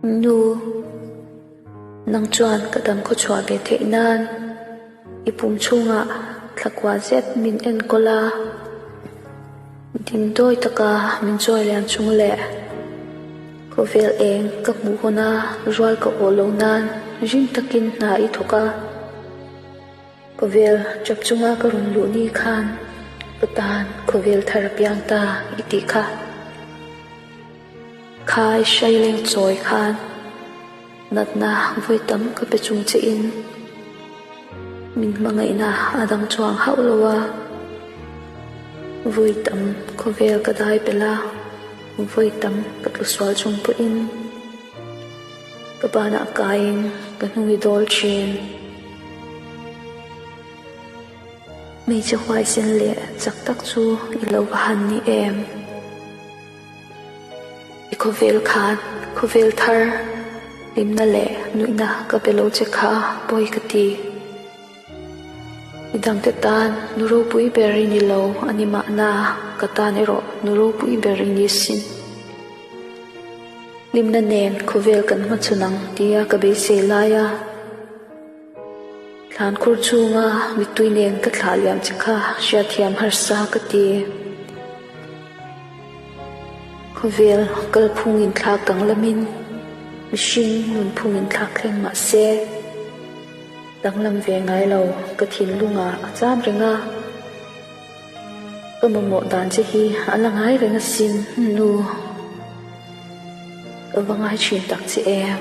Nu nang chuan kadam ko chua be the nan ipum chunga thlakwa zet min en kola din doi taka min joy lian chung le ko vel eng ka mu hona rual ka olo nan jin takin na I thoka ko vel chap chunga ka run lu ni khan patan ko vel tharapiang ta iti kha khai shaileng choi khan nat na voi tam ka pe chung che in min mangai na adang chuang haulowa voi tam ko vel ka dai pela voi tam ka tu swal chung pu in ka bana kain ka nui dol chin mei che hwai sen le chak tak chu I lo han ni em I ko vel khan ko vel thar lim na le nui na ka pelo che kha poi ka ti idang te tan nuro pui beri ni lo anima na kata ni ro nuro pui beri ni sin lim na nen ko vel kan ma chunang tia ka be se la ya than kur chunga mi tui nen ka thla liam che kha sha thiam har sa ka ti ko vel kal phung in thla kang lamin machine nun phung in thla khleng ma se danglam ve ngai lo ka thin lunga acham renga ka mo dan che hi alangai renga sin nu ka wangai chin tak che em